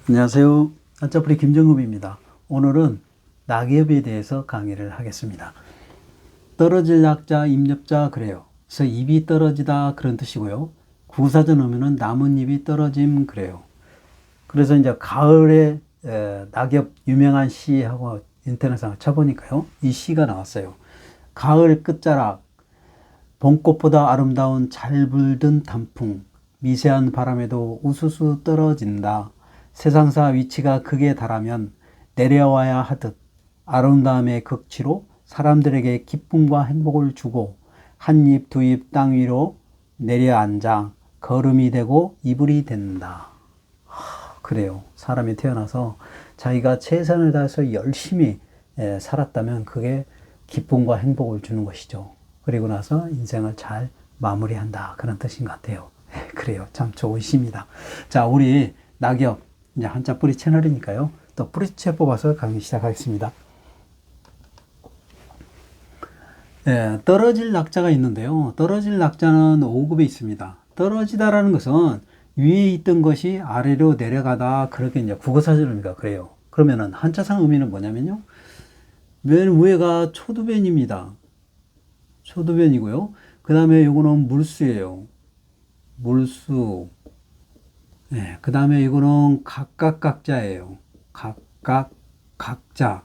안녕하세요. 한자풀이 김정읍입니다. 오늘은 낙엽에 대해서 강의를 하겠습니다. 떨어질 낙자, 입엽자 그래요. 그래서 잎이 떨어지다 그런 뜻이고요. 구사전 하면은 나뭇잎이 떨어짐 그래요. 그래서 이제 가을에 낙엽 유명한 시하고 인터넷에 쳐보니까요. 이 시가 나왔어요. 가을 끝자락, 봄꽃보다 아름다운 잘 불던 단풍, 미세한 바람에도 우수수 떨어진다. 세상사 위치가 극에 달하면 내려와야 하듯 아름다움의 극치로 사람들에게 기쁨과 행복을 주고 한 입 두 입 땅 위로 내려앉아 걸음이 되고 이불이 된다. 그래요. 사람이 태어나서 자기가 최선을 다해서 열심히 살았다면 그게 기쁨과 행복을 주는 것이죠. 그리고 나서 인생을 잘 마무리한다. 그런 뜻인 것 같아요. 그래요. 참 좋은 시입니다. 자, 우리 낙엽, 이제 한자 뿌리 채널이니까요. 또 뿌리채 뽑아서 강의 시작하겠습니다. 떨어질 낙자가 있는데요. 떨어질 낙자는 5급에 있습니다. 떨어지다라는 것은 위에 있던 것이 아래로 내려가다, 그렇게 이제 국어사전입니다. 그래요. 그러면은 한자상 의미는 뭐냐면요. 맨 위에가 초두변입니다. 초두변이고요. 그 다음에 요거는 물수예요. 물수. 네, 그 다음에 이거는 각각 각자예요. 각각 각자.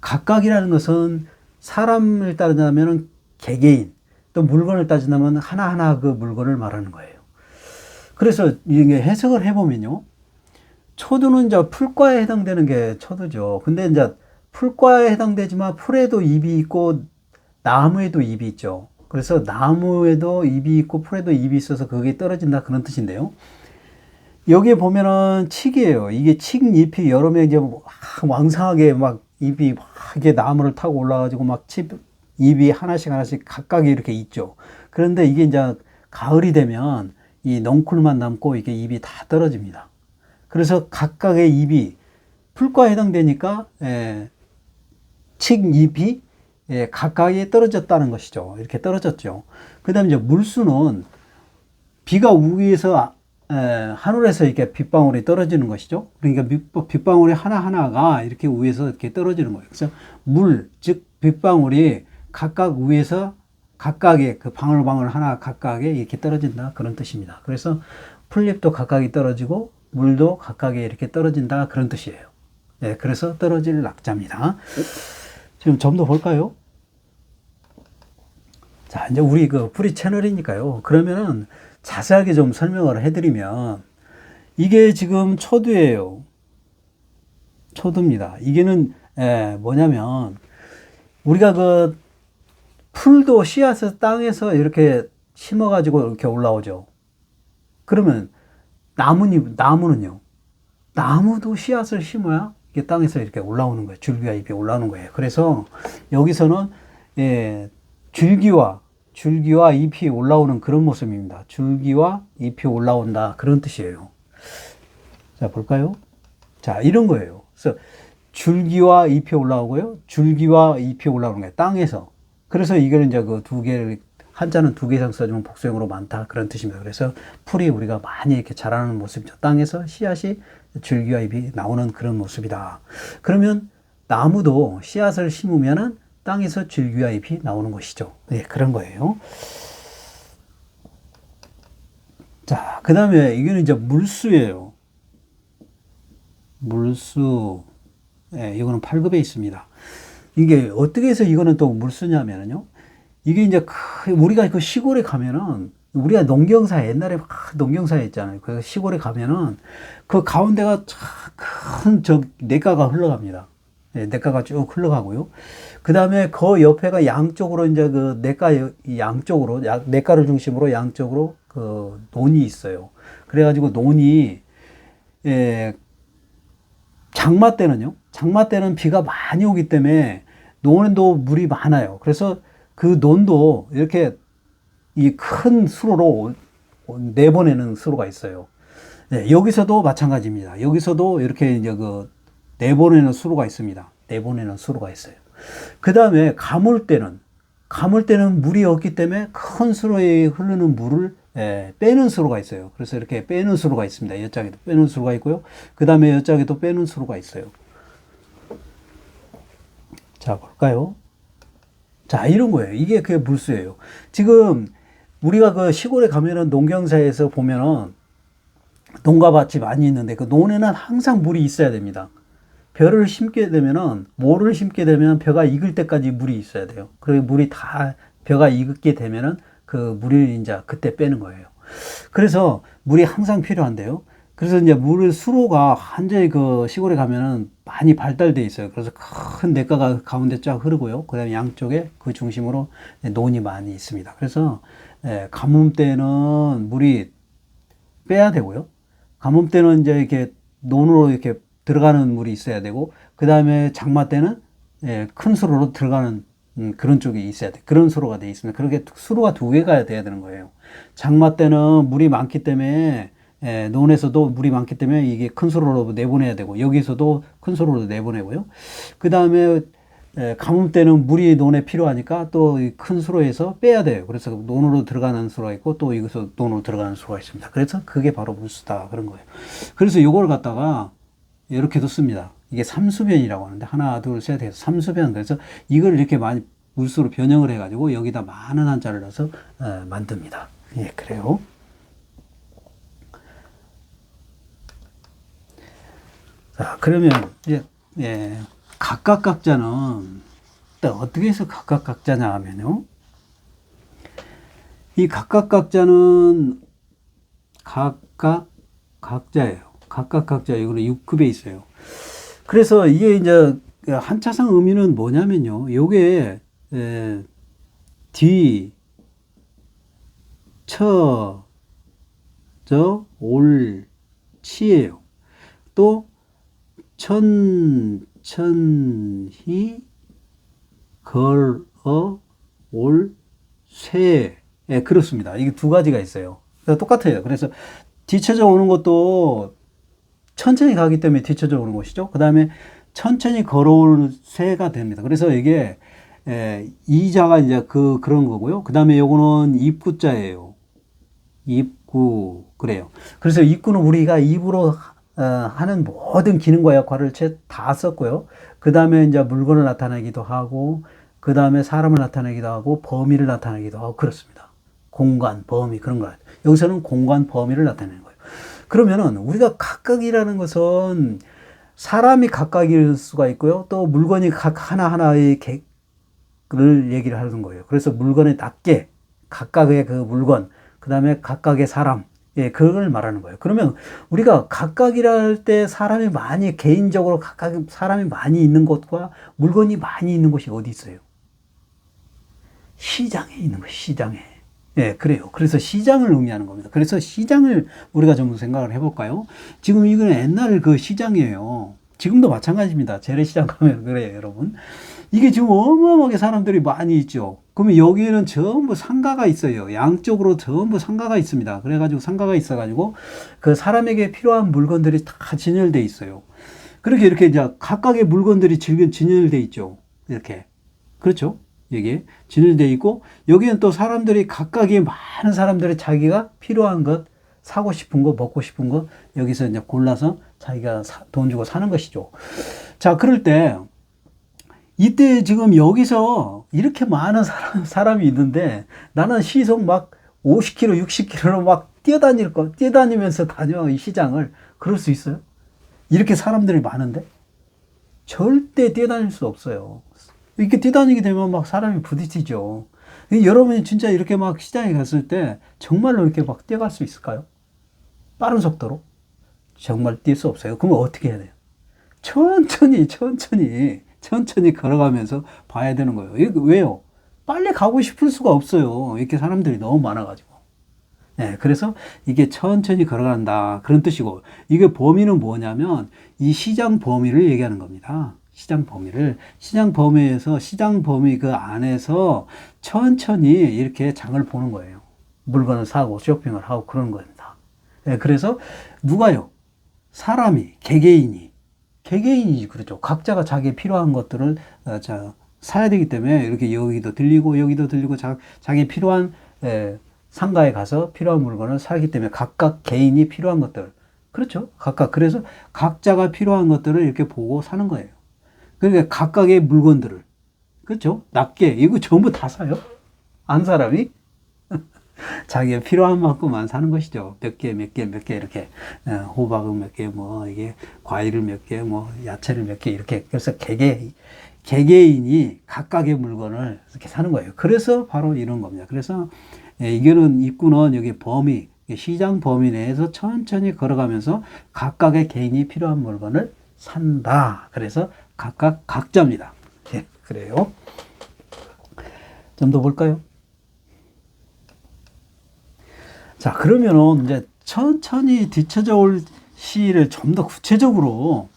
각각이라는 것은 사람을 따지자면 개개인, 또 물건을 따지자면 하나하나 그 물건을 말하는 거예요. 그래서 이게 해석을 해보면요. 초두는 이제 풀과에 해당되는 게 초두죠. 근데 이제 풀과에 해당되지만 풀에도 잎이 있고 나무에도 잎이 있죠. 그래서 나무에도 잎이 있고 풀에도 잎이 있어서 그게 떨어진다 그런 뜻인데요. 여기에 보면은 칡이에요. 이게 칡 잎이 여러 명 이제 왕성하게 막 잎이 막 이게 나무를 타고 올라가지고 막 잎이 하나씩 각각 이렇게 있죠. 그런데 이게 이제 가을이 되면 이 넝쿨만 남고 이게 잎이 다 떨어집니다. 그래서 각각의 잎이 풀과에 해당되니까 칡 잎이 각각이 떨어졌다는 것이죠. 이렇게 떨어졌죠. 그 다음에 이제 물수는 비가 위에서 하늘에서 이렇게 빗방울이 떨어지는 것이죠. 그러니까 빗방울이 하나하나가 이렇게 위에서 이렇게 떨어지는 거예요. 그래서 물, 즉 빗방울이 각각 위에서 각각의 그 방울방울 하나 각각에 이렇게 떨어진다 그런 뜻입니다. 그래서 풀잎도 각각이 떨어지고 물도 각각에 이렇게 떨어진다 그런 뜻이에요. 네, 그래서 떨어질 낙자입니다. 지금 좀 더 볼까요? 자, 이제 우리 그 뿌리 채널이니까요. 그러면은 자세하게 좀 설명을 해드리면 이게 지금 초두예요. 초두입니다. 이게는 뭐냐면 우리가 그 풀도 씨앗을 땅에서 이렇게 심어가지고 이렇게 올라오죠. 그러면 나무는요. 나무도 씨앗을 심어야 이게 땅에서 이렇게 올라오는 거예요. 줄기와 잎이 올라오는 거예요. 그래서 여기서는 줄기와 잎이 올라오는 그런 모습입니다. 줄기와 잎이 올라온다. 그런 뜻이에요. 자, 볼까요? 자, 이런 거예요. 그래서 줄기와 잎이 올라오고요. 줄기와 잎이 올라오는 거예요. 땅에서. 그래서 이걸 이제 그 두 개를, 한자는 두 개 이상 써주면 복수형으로 많다. 그런 뜻입니다. 그래서 풀이 우리가 많이 이렇게 자라는 모습이죠. 땅에서 씨앗이 줄기와 잎이 나오는 그런 모습이다. 그러면 나무도 씨앗을 심으면은 땅에서 줄기와 잎이 나오는 것이죠. 네, 그런 거예요. 자, 그 다음에 이거는 이제 물수예요. 물수. 네, 이거는 8급에 있습니다. 이게 어떻게 해서 이거는 또 물수냐면요. 이게 이제 우리가 그 시골에 가면은 우리가 농경사 옛날에 막 농경사에 있잖아요. 그 시골에 가면은 그 가운데가 큰 저 냇가가 흘러갑니다. 네, 냇가가 쭉 흘러가고요. 그 다음에 그 옆에가 양쪽으로 이제 그 냇가 양쪽으로 냇가를 중심으로 양쪽으로 그 논이 있어요. 그래가지고 논이 장마 때는 비가 많이 오기 때문에 논에도 물이 많아요. 그래서 그 논도 이렇게 이 큰 수로로 내보내는 수로가 있어요. 네, 여기서도 마찬가지입니다. 여기서도 이렇게 이제 그 내보내는 수로가 있습니다. 내보내는 수로가 있어요. 그 다음에 가물 때는 물이 없기 때문에 큰 수로에 흐르는 물을 빼는 수로가 있어요. 그래서 이렇게 빼는 수로가 있습니다. 옆짝에도 빼는 수로가 있고요. 그 다음에 옆짝에도 빼는 수로가 있어요. 자, 볼까요? 자, 이런 거예요. 이게 그 물수예요. 지금 우리가 그 시골에 가면은 농경사에서 보면은 농가 밭이 많이 있는데 그 논에는 항상 물이 있어야 됩니다. 벼를 심게 되면은 모를 심게 되면 벼가 익을 때까지 물이 있어야 돼요. 그리고 물이 다 벼가 익게 되면은 그 물을 이제 그때 빼는 거예요. 그래서 물이 항상 필요한데요. 그래서 이제 물 수로가 완전히 그 시골에 가면은 많이 발달돼 있어요. 그래서 큰 냇가가 가운데 쫙 흐르고요. 그다음에 양쪽에 그 중심으로 논이 많이 있습니다. 그래서 가뭄 때는 물이 빼야 되고요. 가뭄 때는 이제 이렇게 논으로 이렇게 들어가는 물이 있어야 되고, 그 다음에 장마 때는 큰 수로로 들어가는 그런 쪽이 있어야 돼. 그런 수로가 돼 있습니다. 그렇게 수로가 두 개가 돼야 되는 거예요. 장마 때는 물이 많기 때문에 논에서도 물이 많기 때문에 이게 큰 수로로 내보내야 되고, 여기서도 큰 수로로 내보내고요. 그 다음에 가뭄 때는 물이 논에 필요하니까 또 큰 수로에서 빼야 돼요. 그래서 논으로 들어가는 수로가 있고 또 여기서 논으로 들어가는 수로가 있습니다. 그래서 그게 바로 물수다 그런 거예요. 그래서 이걸 갖다가 이렇게도 씁니다. 이게 삼수변이라고 하는데 하나 둘 셋 해서 삼수변. 그래서 이걸 이렇게 많이 물수로 변형을 해가지고 여기다 많은 한자를 넣어서 만듭니다. 예, 그래요. 자, 그러면 이제 각각 각자는 어떻게 해서 각각 각자냐 하면요. 이 각각 각자는 각각 각자예요. 각각 각자 이거는 6급에 있어요. 그래서 이게 이제 한자상 의미는 뭐냐면요. 요게 뒤, 처, 저, 올, 치예요. 또 천, 히, 올, 쇠. 그렇습니다. 이게 두 가지가 있어요. 똑같아요. 그래서 뒤쳐져 오는 것도 천천히 가기 때문에 뒤쳐져 오는 것이죠. 그 다음에 천천히 걸어올 새가 됩니다. 그래서 이게 이자가 이제 그런 거고요. 그 다음에 요거는 입구자예요. 입구. 그래요. 그래서 입구는 우리가 입으로 하는 모든 기능과 역할을 다 썼고요. 그 다음에 이제 물건을 나타내기도 하고, 그 다음에 사람을 나타내기도 하고, 범위를 나타내기도 하고, 그렇습니다. 공간, 범위, 그런 거. 여기서는 공간, 범위를 나타내는 거예요. 그러면은 우리가 각각이라는 것은 사람이 각각일 수가 있고요. 또 물건이 각 하나하나의 를 얘기를 하는 거예요. 그래서 물건의 낱개, 각각의 그 물건, 그 다음에 각각의 사람, 그걸 말하는 거예요. 그러면 우리가 각각이라 할 때 사람이 많이, 개인적으로 각각 사람이 많이 있는 곳과 물건이 많이 있는 곳이 어디 있어요? 시장에 있는 거예요, 시장에. 그래요. 그래서 시장을 의미하는 겁니다. 그래서 시장을 우리가 좀 생각을 해볼까요? 지금 이거는 옛날 그 시장이에요. 지금도 마찬가지입니다. 재래시장 가면 그래요, 여러분. 이게 지금 어마어마하게 사람들이 많이 있죠. 그러면 여기에는 전부 상가가 있어요. 양쪽으로 전부 상가가 있습니다. 그래가지고 상가가 있어가지고 그 사람에게 필요한 물건들이 다 진열돼 있어요. 그렇게 이렇게 이제 각각의 물건들이 진열돼 있죠. 이렇게. 그렇죠? 여기에 진열돼 있고, 여기는 또 사람들이 각각의 많은 사람들이 자기가 필요한 것, 사고 싶은 거, 먹고 싶은 거, 여기서 이제 골라서 자기가 돈 주고 사는 것이죠. 자, 그럴 때, 이때 지금 여기서 이렇게 많은 사람이 있는데 나는 시속 막 50km, 60km로 막 뛰어다니면서 다녀, 이 시장을. 그럴 수 있어요? 이렇게 사람들이 많은데? 절대 뛰어다닐 수 없어요. 이렇게 뛰어다니게 되면 막 사람이 부딪히죠. 여러분이 진짜 이렇게 막 시장에 갔을 때 정말로 이렇게 막 뛰어갈 수 있을까요? 빠른 속도로? 정말 뛸 수 없어요. 그러면 어떻게 해야 돼요? 천천히 걸어가면서 봐야 되는 거예요. 왜요? 빨리 가고 싶을 수가 없어요. 이렇게 사람들이 너무 많아가지고. 그래서 이게 천천히 걸어간다. 그런 뜻이고, 이게 범위는 뭐냐면 이 시장 범위를 얘기하는 겁니다. 시장 범위에서 시장 범위 그 안에서 천천히 이렇게 장을 보는 거예요. 물건을 사고 쇼핑을 하고 그러는 겁니다. 그래서 누가요? 사람이, 개개인이 그렇죠. 각자가 자기 필요한 것들을 사야 되기 때문에 이렇게 여기도 들리고 자기 필요한 상가에 가서 필요한 물건을 사기 때문에 각각 개인이 필요한 것들. 그렇죠. 각각. 그래서 각자가 필요한 것들을 이렇게 보고 사는 거예요. 그러니까 각각의 물건들을. 그렇죠. 낱개. 이거 전부 다 사요. 안 사람이? 자기가 필요한 만큼만 사는 것이죠. 몇 개, 몇 개, 몇 개, 이렇게. 호박은 몇 개, 뭐, 이게, 과일을 몇 개, 뭐, 야채를 몇 개, 이렇게. 그래서 개개인이 각각의 물건을 이렇게 사는 거예요. 그래서 바로 이런 겁니다. 그래서, 이거는, 입구는 여기 범위, 시장 범위 내에서 천천히 걸어가면서 각각의 개인이 필요한 물건을 산다. 그래서 각각 각자입니다. 예, 그래요. 좀 더 볼까요? 자, 그러면은 이제 천천히 뒤쳐져 올 시를 좀 더 구체적으로,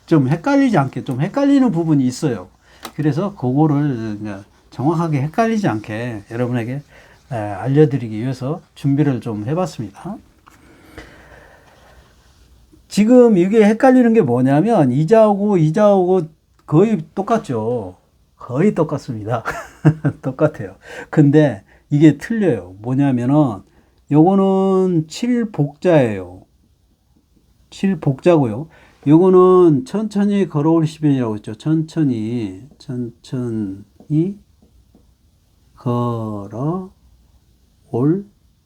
좀 헷갈리지 않게, 좀 헷갈리는 부분이 있어요. 그래서 그거를 이제 정확하게 헷갈리지 않게 여러분에게 알려드리기 위해서 준비를 좀 해봤습니다. 지금 이게 헷갈리는 게 뭐냐면, 이자하고 거의 똑같죠. 거의 똑같습니다. 똑같아요. 근데 이게 틀려요. 뭐냐면은, 요거는 7복자예요. 7복자고요. 요거는 천천히 걸어올 시변이라고 했죠. 천천히 걸어올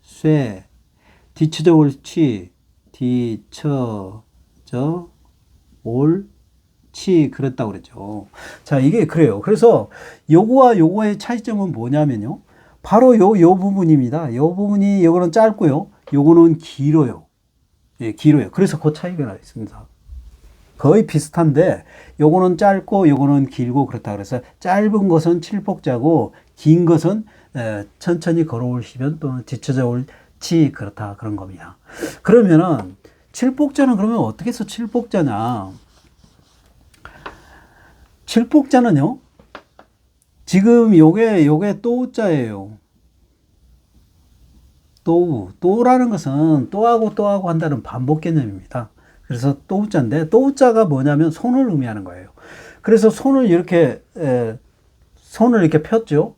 쇠. 뒤쳐져 올치. 뒤쳐져 올치. 그랬다고 그랬죠. 자, 이게 그래요. 그래서 요거와 요거의 차이점은 뭐냐면요. 바로 요 부분입니다. 요 부분이, 요거는 짧고요. 요거는 길어요. 예, 길어요. 그래서 그 차이가 나 있습니다. 거의 비슷한데, 요거는 짧고, 요거는 길고, 그렇다. 그래서 짧은 것은 칠복자고, 긴 것은, 천천히 걸어오시면 또 뒤쳐져 올지, 그렇다. 그런 겁니다. 그러면은, 칠복자는 그러면 어떻게 해서 칠복자냐? 칠복자는요, 지금 요게 또자예요. 또라는 것은 또하고 한다는 반복 개념입니다. 그래서 또자인데, 또자가 뭐냐면 손을 의미하는 거예요. 그래서 손을 이렇게 폈죠.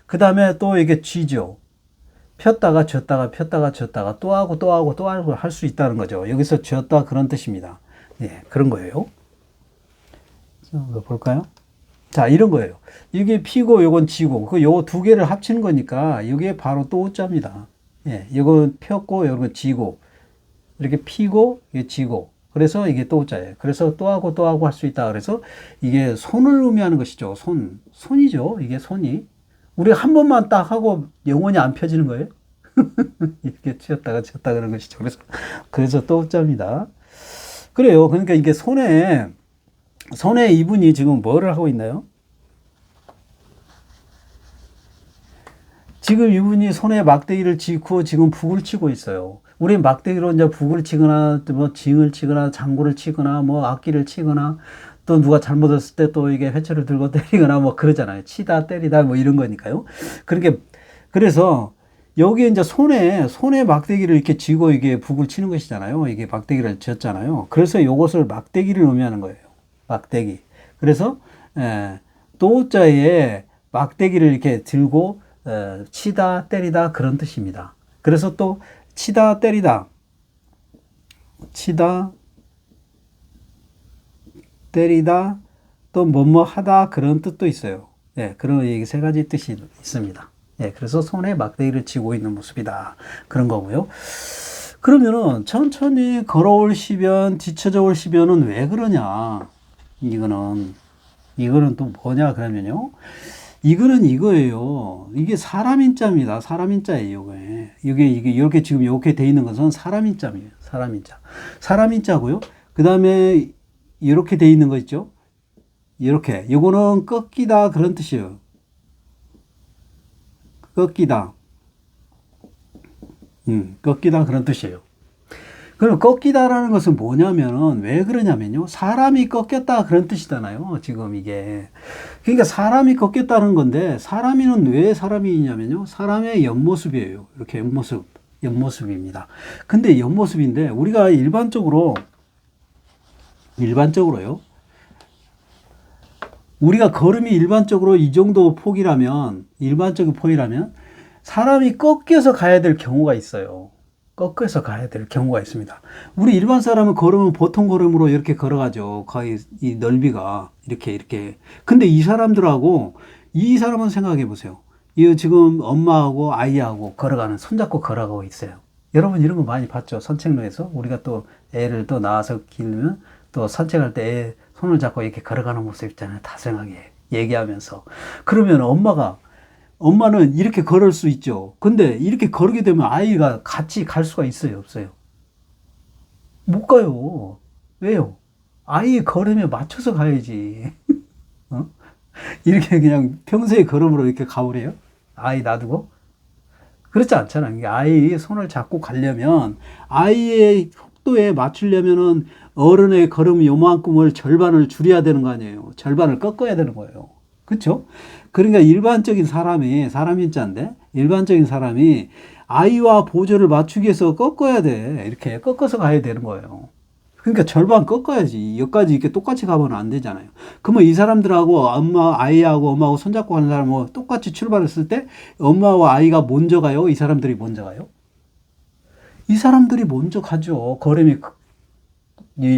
그 다음에 또 이게 쥐죠. 폈다가 쥐었다가 또하고 할 수 있다는 거죠. 여기서 쥐었다 그런 뜻입니다. 예, 그런 거예요. 볼까요? 자, 이런 거예요. 이게 피고, 요건 지고, 요 두 개를 합치는 거니까, 이게 바로 또자입니다. 예, 이건 폈고, 요건 지고, 이렇게 피고, 이게 지고, 그래서 이게 또자예요. 그래서 또하고 할 수 있다. 그래서 이게 손을 의미하는 것이죠. 손이죠. 이게 손이. 우리 한 번만 딱 하고 영원히 안 펴지는 거예요. 이렇게 쥐었다가 그런 것이죠. 그래서 또자입니다. 그래요. 그러니까 이게 손에 이분이 지금 뭐를 하고 있나요? 지금 이분이 손에 막대기를 쥐고 지금 북을 치고 있어요. 우리 막대기로 이제 북을 치거나, 뭐, 징을 치거나, 장구를 치거나, 뭐, 악기를 치거나, 또 누가 잘못했을 때 또 이게 회초를 들고 때리거나, 뭐, 그러잖아요. 치다, 때리다, 뭐, 이런 거니까요. 그렇게, 그래서, 여기 이제 손에 막대기를 이렇게 쥐고 이게 북을 치는 것이잖아요. 이게 막대기를 쥐었잖아요. 그래서 이것을 막대기를 의미하는 거예요. 막대기. 그래서, 또자에 막대기를 이렇게 들고, 치다, 때리다, 그런 뜻입니다. 그래서 또, 치다, 때리다, 또 뭐뭐 하다, 그런 뜻도 있어요. 예, 그런 이 세 가지 뜻이 있습니다. 예, 그래서 손에 막대기를 쥐고 있는 모습이다. 그런 거고요. 그러면은, 천천히 걸어올 시변, 뒤쳐져 올 시변은 왜 그러냐? 이거는 또 뭐냐, 그러면요. 이거는 이거예요. 이게 사람인자입니다. 사람인자예요, 이게 이렇게 지금 이렇게 돼 있는 것은 사람인자입니다. 사람인자고요. 그 다음에 이렇게 돼 있는 거 있죠? 이렇게. 이거는 꺾이다 그런 뜻이에요. 꺾이다 그런 뜻이에요. 그럼 꺾이다라는 것은 뭐냐면은 왜 그러냐면요. 사람이 꺾였다 그런 뜻이잖아요. 지금 이게. 그러니까 사람이 꺾였다는 건데 사람이는 왜 사람이냐면요. 사람의 옆모습이에요. 이렇게 옆모습입니다. 근데 옆모습인데 우리가 일반적으로요. 우리가 걸음이 일반적으로 이 정도 일반적인 폭이라면 사람이 꺾여서 가야 될 경우가 있어요. 꺾여서 가야 될 경우가 있습니다. 우리 일반 사람은 걸으면 보통 걸음으로 이렇게 걸어가죠. 거의 이 넓이가 이렇게. 근데 이 사람들하고 이 사람은 생각해 보세요. 이 지금 엄마하고 아이하고 걸어가는 손잡고 걸어가고 있어요. 여러분 이런 거 많이 봤죠? 산책로에서 우리가 또 애를 또 낳아서 기르면 또 산책할 때 애 손을 잡고 이렇게 걸어가는 모습 있잖아요. 다정하게 얘기하면서. 그러면 엄마는 이렇게 걸을 수 있죠. 근데 이렇게 걸게 되면 아이가 같이 갈 수가 있어요, 없어요? 못 가요. 왜요? 아이 걸음에 맞춰서 가야지. 어? 이렇게 그냥 평소에 걸음으로 이렇게 가버려요? 아이 놔두고? 그렇지 않잖아. 이게 아이 손을 잡고 가려면 아이의 속도에 맞추려면은 어른의 걸음 요만큼을 절반을 줄여야 되는 거 아니에요. 절반을 꺾어야 되는 거예요. 그렇죠? 그러니까 일반적인 사람이 인자인데 일반적인 사람이 아이와 보조를 맞추기 위해서 꺾어야 돼. 이렇게 꺾어서 가야 되는 거예요. 그러니까 절반 꺾어야지. 여기까지 이렇게 똑같이 가면 안 되잖아요. 그러면 이 사람들하고 아이하고 엄마하고 손잡고 가는 사람하고 똑같이 출발했을 때 엄마와 아이가 먼저 가요? 이 사람들이 먼저 가요? 이 사람들이 먼저 가죠. 걸음이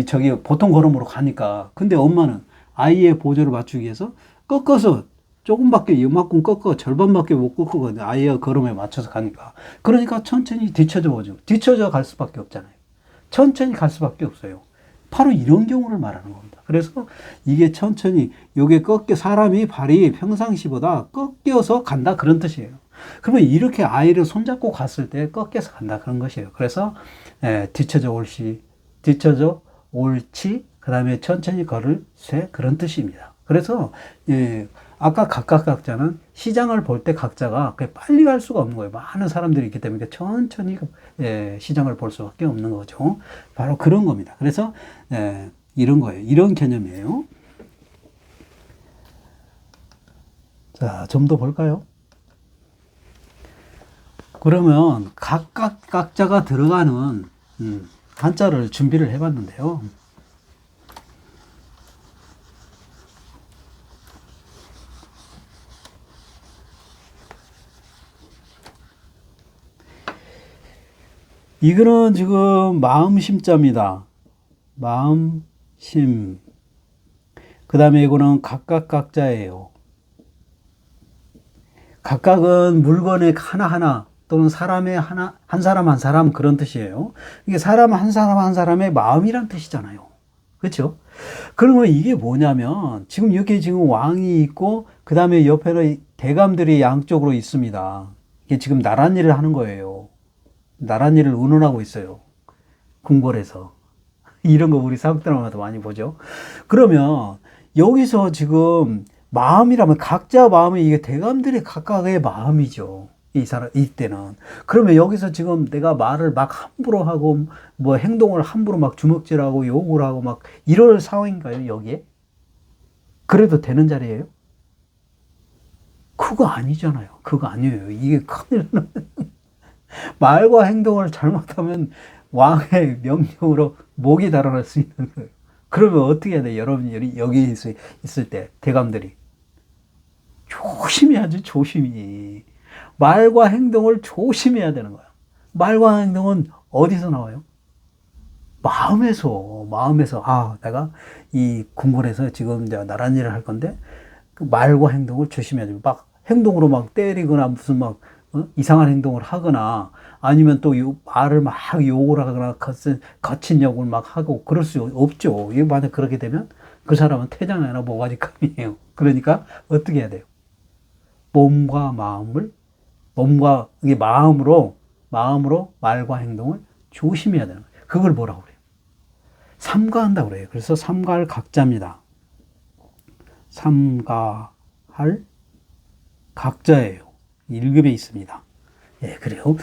저기 보통 걸음으로 가니까. 근데 엄마는 아이의 보조를 맞추기 위해서 꺾어서 조금밖에 이만큼 꺾어 절반밖에 못 꺾거든요. 아이의 걸음에 맞춰서 가니까. 그러니까 천천히 뒤쳐져 오죠. 뒤쳐져 갈 수밖에 없잖아요. 천천히 갈 수밖에 없어요. 바로 이런 경우를 말하는 겁니다. 그래서 이게 천천히 요게 사람이 발이 평상시보다 꺾여서 간다 그런 뜻이에요. 그러면 이렇게 아이를 손잡고 갔을 때 꺾여서 간다 그런 것이에요. 그래서 뒤쳐져 옳지 그다음에 천천히 걸을세 그런 뜻입니다. 그래서 아까 각자는 시장을 볼 때 각자가 빨리 갈 수가 없는 거예요. 많은 사람들이 있기 때문에 천천히 시장을 볼 수밖에 없는 거죠. 바로 그런 겁니다. 그래서 이런 거예요. 이런 개념이에요. 자, 좀 더 볼까요? 그러면 각자가 들어가는 한자를 준비를 해봤는데요. 이거는 지금 마음심자입니다. 마음심. 그 다음에 이거는 각자예요. 각각은 물건의 하나하나 또는 사람의 한 사람 그런 뜻이에요. 이게 사람 한 사람의 마음이란 뜻이잖아요. 그렇죠? 그러면 이게 뭐냐면 지금 여기 지금 왕이 있고 그 다음에 옆에는 대감들이 양쪽으로 있습니다. 이게 지금 나란 일을 하는 거예요. 나란 일을 운운하고 있어요. 궁궐에서. 이런 거 우리 사극 드라마도 많이 보죠. 그러면 여기서 지금 마음이라면 각자 마음이 이게 대감들의 각각의 마음이죠. 이때는. 그러면 여기서 지금 내가 말을 막 함부로 하고 뭐 행동을 함부로 막 주먹질하고 욕을 하고 막 이럴 상황인가요, 여기에? 그래도 되는 자리예요? 그거 아니잖아요. 그거 아니에요. 이게 큰일 나는. 말과 행동을 잘못하면 왕의 명령으로 목이 달아날 수 있는 거예요. 그러면 어떻게 해야 돼요? 여러분이 여기 있을 때 대감들이 조심해야지. 조심히 말과 행동을 조심해야 되는 거야. 말과 행동은 어디서 나와요? 마음에서 내가 이 궁궐에서 지금 이제 나란 일을 할 건데 그 말과 행동을 조심해야 돼. 막 행동으로 막 때리거나 무슨 막 이상한 행동을 하거나 아니면 또 말을 막 욕을 하거나 거친 욕을 막 하고 그럴 수 없죠. 이거 만약 그렇게 되면 그 사람은 태장이나 모가지감이에요. 그러니까 어떻게 해야 돼요? 이게 마음으로 말과 행동을 조심해야 되는 거예요. 그걸 뭐라고 그래요? 삼가한다고 그래요. 그래서 삼가할 각자입니다. 삼가할 각자예요. 1급에 있습니다. 예, 그래요.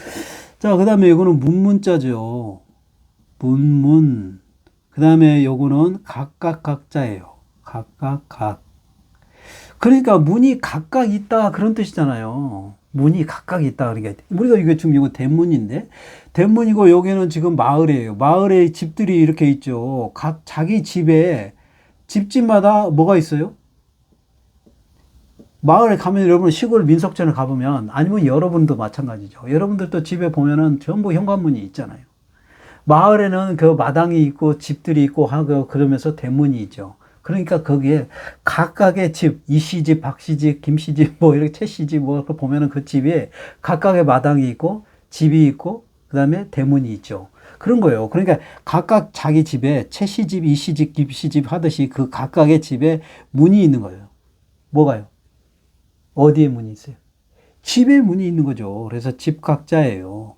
자, 그 다음에 이거는 문문자죠. 문문. 그 다음에 요거는 각자예요. 각. 그러니까 문이 각각 있다 그런 뜻이잖아요. 문이 각각 있다. 그러니까 우리가 이거 지금 이거 대문인데 대문이고 여기는 지금 마을이에요. 마을에 집들이 이렇게 있죠. 자기 집에 집집마다 뭐가 있어요? 마을에 가면 여러분 시골 민속촌에 가보면 아니면 여러분도 마찬가지죠. 여러분들도 집에 보면은 전부 현관문이 있잖아요. 마을에는 그 마당이 있고 집들이 있고 하고 그러면서 대문이 있죠. 그러니까 거기에 각각의 집, 이씨 집, 박씨 집, 김씨 집, 뭐 이렇게 최씨 집, 뭐 보면은 그 집에 각각의 마당이 있고 집이 있고 그다음에 대문이 있죠. 그런 거예요. 그러니까 각각 자기 집에 최씨 집, 이씨 집, 김씨 집 하듯이 그 각각의 집에 문이 있는 거예요. 뭐가요? 어디에 문이 있어요? 집에 문이 있는 거죠. 그래서 집각자예요.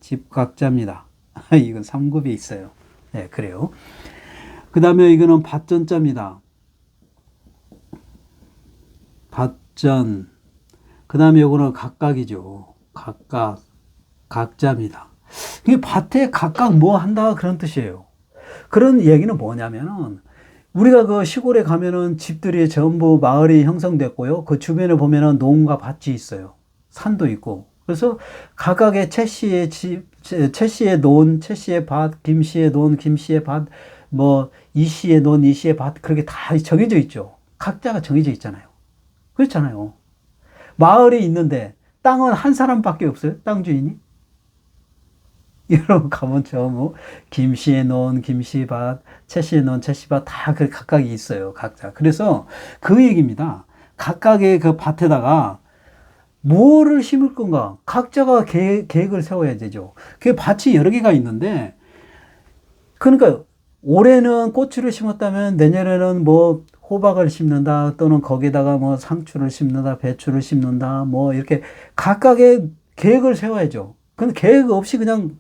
집각자입니다. 이건 3급에 있어요. 네, 그래요. 그 다음에 이거는 밭전자입니다. 밭전. 그 다음에 이거는 각각이죠. 각각, 각자입니다. 이게 밭에 각각 뭐 한다 그런 뜻이에요. 그런 얘기는 뭐냐면은 우리가 그 시골에 가면은 집들이 전부 마을이 형성됐고요. 그 주변에 보면은 농가 밭이 있어요. 산도 있고. 그래서 각각의 최 씨의 집, 최 씨의 논, 최 씨의 밭, 김 씨의 논, 김 씨의 밭, 뭐 이 씨의 논, 이 씨의 밭 그렇게 다 정해져 있죠. 각자가 정해져 있잖아요. 그렇잖아요. 마을에 있는데 땅은 한 사람밖에 없어요. 땅 주인이. 여러분 가면 뭐 김씨의 논, 김씨 밭, 최씨의 논, 최씨 밭 다 그 각각이 있어요. 각자. 그래서 그 얘기입니다. 각각의 그 밭에다가 뭐를 심을 건가? 각자가 계획을 세워야 되죠. 그 밭이 여러 개가 있는데 그러니까 올해는 고추를 심었다면 내년에는 뭐 호박을 심는다 또는 거기다가 뭐 상추를 심는다, 배추를 심는다 뭐 이렇게 각각의 계획을 세워야죠. 근데 계획 없이 그냥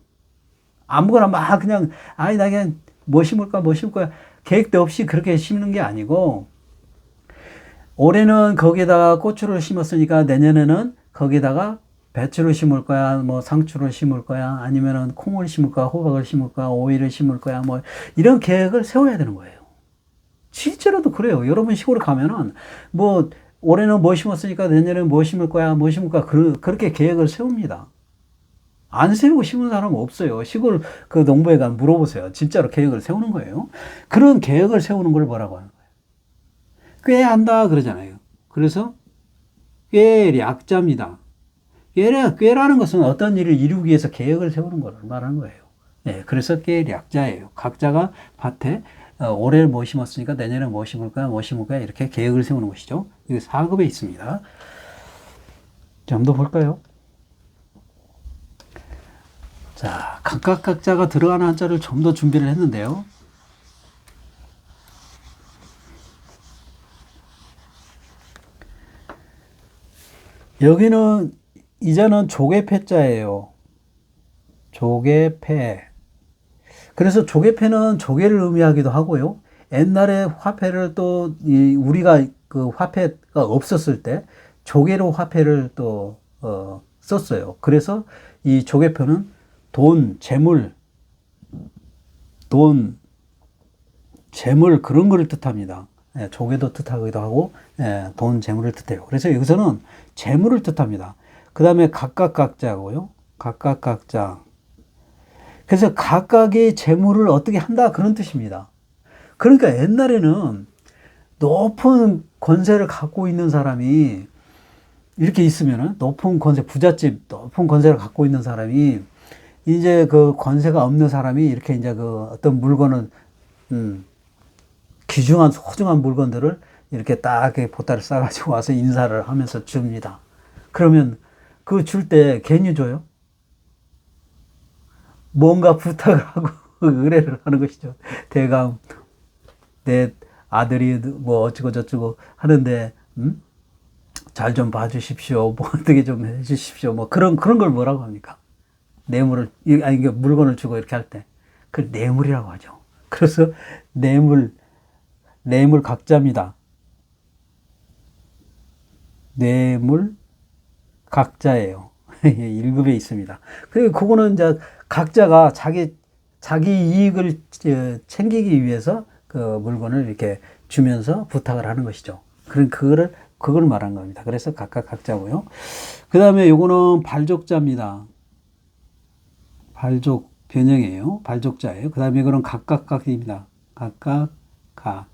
아무거나 막 그냥 아니 나 그냥 뭐 심을까 뭐 심을 거야 계획도 없이 그렇게 심는 게 아니고 올해는 거기다가 고추를 심었으니까 내년에는 거기다가 배추를 심을 거야 뭐 상추를 심을 거야 아니면은 콩을 심을 거야 호박을 심을 거야 오이를 심을 거야 뭐 이런 계획을 세워야 되는 거예요. 실제로도 그래요. 여러분 시골에 가면은 뭐 올해는 뭐 심었으니까 내년에는 뭐 심을 거야 뭐 심을 거야 그렇게 계획을 세웁니다. 안 세우고 심은 사람은 없어요. 시골 그 농부에 가면 물어보세요. 진짜로 계획을 세우는 거예요. 그런 계획을 세우는 걸 뭐라고 하는 거예요? 꾀한다 그러잖아요. 그래서 꾀략자입니다. 꾀라는 것은 어떤 일을 이루기 위해서 계획을 세우는 걸 말하는 거예요. 네, 그래서 꾀략자예요. 각자가 밭에 올해 뭐 심었으니까 내년에 뭐 심을 거야, 뭐 심을 거야 이렇게 계획을 세우는 것이죠. 이게 4급에 있습니다. 좀 더 볼까요? 자, 각각 각자가 들어가는 한자를 좀 더 준비를 했는데요. 여기는 이자는 조개패자예요. 조개패. 그래서 조개패는 조개를 의미하기도 하고요. 옛날에 화폐를 또 우리가 그 화폐가 없었을 때 조개로 화폐를 또 썼어요. 그래서 이 조개표는 돈, 재물, 돈, 재물 그런 거를 뜻합니다. 예, 조개도 뜻하기도 하고 예, 돈, 재물을 뜻해요. 그래서 여기서는 재물을 뜻합니다. 그 다음에 각각 각자고요. 각각 각자. 그래서 각각의 재물을 어떻게 한다 그런 뜻입니다. 그러니까 옛날에는 높은 권세를 갖고 있는 사람이 이렇게 있으면은 높은 권세, 부잣집 높은 권세를 갖고 있는 사람이 이제 그 권세가 없는 사람이 이렇게 이제 그 어떤 물건을 귀중한 소중한 물건들을 이렇게 딱 보따리 싸가지고 와서 인사를 하면서 줍니다. 그러면 그 줄 때 괜히 줘요? 뭔가 부탁을 하고 의뢰를 하는 것이죠. 대강 내 아들이 뭐 어쩌고 저쩌고 하는데 잘 좀 봐주십시오. 뭐 어떻게 좀 해주십시오. 뭐 그런 걸 뭐라고 합니까? 뇌물을 아니 이게 물건을 주고 이렇게 할 때 그 뇌물이라고 하죠. 그래서 뇌물 각자입니다. 뇌물 각자예요. 1급에 있습니다. 그리고 그거는 이제 각자가 자기 이익을 챙기기 위해서 그 물건을 이렇게 주면서 부탁을 하는 것이죠. 그런 그걸 말한 겁니다. 그래서 각각 각자고요. 그 다음에 요거는 발족자입니다. 발족 변형이에요. 발족자예요. 그 다음에 이거는 각각 각입니다. 각각 각.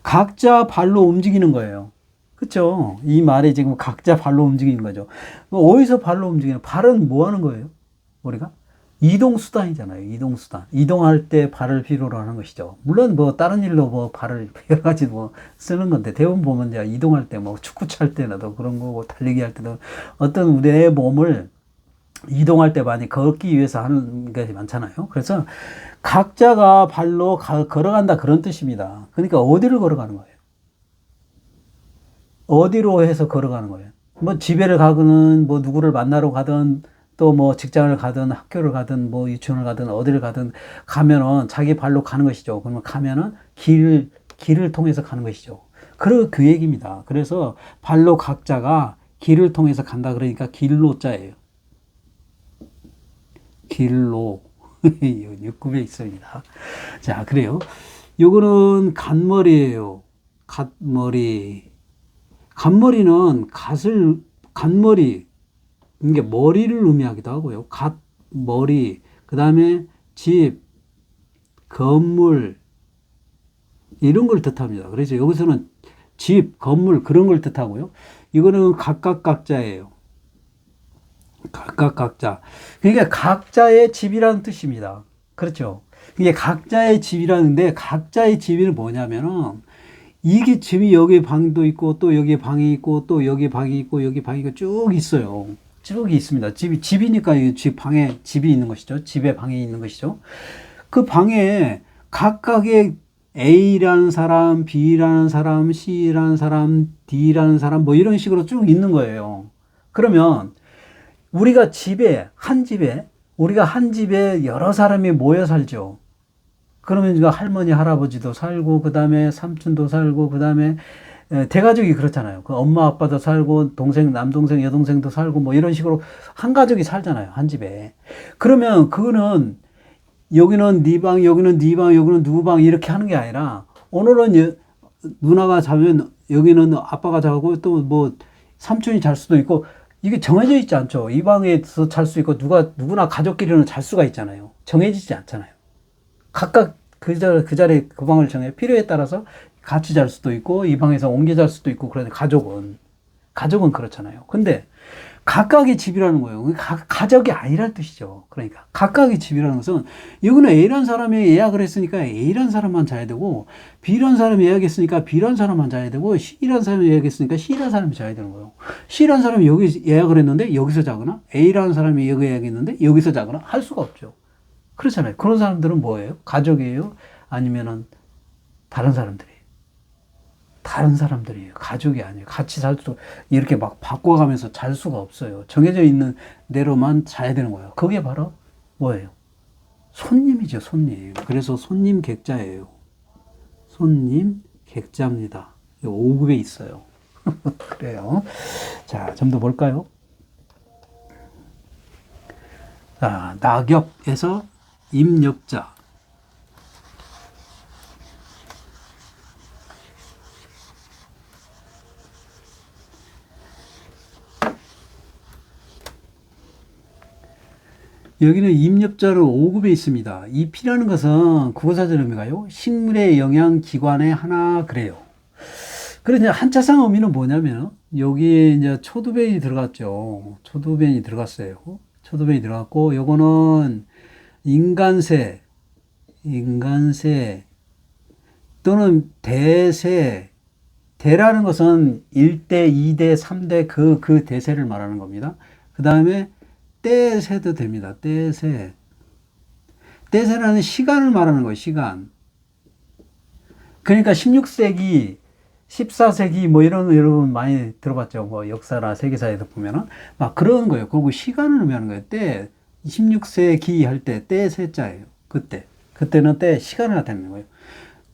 각자 발로 움직이는 거예요. 그쵸? 이 말이 지금 각자 발로 움직이는 거죠. 어디서 발로 움직이는? 발은 뭐 하는 거예요? 우리가? 이동수단이잖아요. 이동수단. 이동할 때 발을 필요로 하는 것이죠. 물론 뭐 다른 일로 뭐 발을 여러 가지 뭐 쓰는 건데 대부분 보면 이제 이동할 때 뭐 축구 찰 때나도 그런 거고 달리기 할 때도 어떤 우리의 몸을 이동할 때 많이 걷기 위해서 하는 게 많잖아요. 그래서 각자가 발로 걸어간다 그런 뜻입니다. 그러니까 어디를 걸어가는 거예요? 어디로 해서 걸어가는 거예요? 뭐 집에를 가거나 뭐 누구를 만나러 가든 또 뭐 직장을 가든 학교를 가든 뭐 유치원을 가든 어디를 가든 가면은 자기 발로 가는 것이죠. 그러면 가면은 길을 통해서 가는 것이죠. 그 얘기입니다. 그래서 발로 각자가 길을 통해서 간다 그러니까 길로자예요. 길로. 6급에 있습니다. 자, 그래요. 요거는 갓머리예요. 갓머리. 갓머리는 갓머리, 이게 머리를 의미하기도 하고요. 갓머리, 그 다음에 집, 건물, 이런 걸 뜻합니다. 그래서 여기서는 집, 건물, 그런 걸 뜻하고요. 이거는 각각 각자예요. 각각 각자. 그러니까 각자의 집이라는 뜻입니다. 그렇죠. 이게 각자의 집이라는데, 각자의 집이 뭐냐면은, 이게 집이 여기 방도 있고 또 여기 방이 있고 또 여기 방이 있고 여기 방이 있고 쭉 있어요. 쭉 있습니다. 집이니까 이 집 방에 집이 있는 것이죠. 집에 방이 있는 것이죠. 그 방에 각각의 A라는 사람, B라는 사람, C라는 사람, D라는 사람 뭐 이런 식으로 쭉 있는 거예요. 그러면 우리가 한 집에 여러 사람이 모여 살죠. 그러면 이거 할머니, 할아버지도 살고, 그 다음에 삼촌도 살고, 그 다음에 대가족이 그렇잖아요. 그 엄마, 아빠도 살고, 동생, 남동생, 여동생도 살고, 뭐 이런 식으로 한 가족이 살잖아요. 한 집에. 그러면 그거는 여기는 네 방, 여기는 네 방, 여기는 누구 방 이렇게 하는 게 아니라 오늘은 누나가 자면 여기는 아빠가 자고 또 뭐 삼촌이 잘 수도 있고 이게 정해져 있지 않죠. 이 방에서 잘 수 있고 누구나 가족끼리는 잘 수가 있잖아요. 정해지지 않잖아요. 각각 그 자리에 그 방을 정해 필요에 따라서 같이 잘 수도 있고 이 방에서 옮겨 잘 수도 있고 그런데 가족은 그렇잖아요. 근데 각각의 집이라는 거예요. 가족이 아니란 뜻이죠. 그러니까 각각의 집이라는 것은 이거는 A라는 사람이 예약을 했으니까 A라는 사람만 자야 되고 B라는 사람이 예약했으니까 B라는 사람만 자야 되고 C라는 사람이 예약했으니까 C라는 사람이 자야 되는 거예요. C라는 사람이 여기 예약을 했는데 여기서 자거나 A라는 사람이 여기 예약했는데 여기서 자거나 할 수가 없죠. 그렇잖아요. 그런 사람들은 뭐예요? 가족이에요? 아니면은 다른 사람들이에요? 다른 사람들이에요. 가족이 아니에요. 같이 살 수, 이렇게 막 바꿔가면서 잘 수가 없어요. 정해져 있는 대로만 자야 되는 거예요. 그게 바로 뭐예요? 손님이죠, 손님. 그래서 손님 객자예요. 손님 객자입니다. 5급에 있어요. 그래요. 자, 좀 더 볼까요? 자, 낙엽에서 임엽자. 여기는 임엽자로 5급에 있습니다. 이 피라는 것은 국어사전 의미가요. 식물의 영양 기관의 하나 그래요. 그래서 한자상 의미는 뭐냐면 여기에 이제 초두변이 들어갔죠. 초두변이 들어갔어요. 초두변이 들어갔고 요거는 인간새 또는 대새. 대라는 것은 1대, 2대, 3대 그 대세를 말하는 겁니다. 그 다음에 떼새도 됩니다. 떼새. 떼새라는 시간을 말하는 거예요. 시간. 그러니까 16세기, 14세기 뭐 이런 여러분 많이 들어봤죠. 뭐 역사나 세계사에도 보면은 막 그런 거예요. 그리고 시간을 의미하는 거예요. 때 16세기 할 때 떼새자예요. 그때는 때 시간을 나타내는 거예요.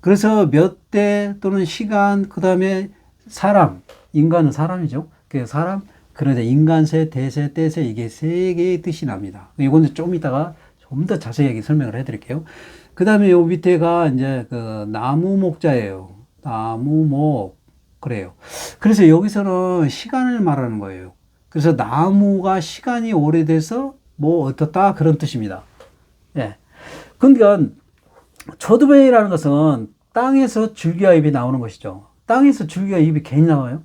그래서 몇 대 또는 시간 그다음에 사람, 인간은 사람이죠. 그 사람 그런데 인간새, 대새, 떼새 이게 세 개의 뜻이 납니다. 이거는 좀 이따가 좀 더 자세하게 설명을 해드릴게요. 그 다음에 요 밑에가 이제 그 나무목자예요. 나무목 그래요. 그래서 여기서는 시간을 말하는 거예요. 그래서 나무가 시간이 오래돼서 뭐 어떻다 그런 뜻입니다. 예. 그러니까 초두배이라는 것은 땅에서 줄기와 잎이 나오는 것이죠. 땅에서 줄기와 잎이 괜히 나와요?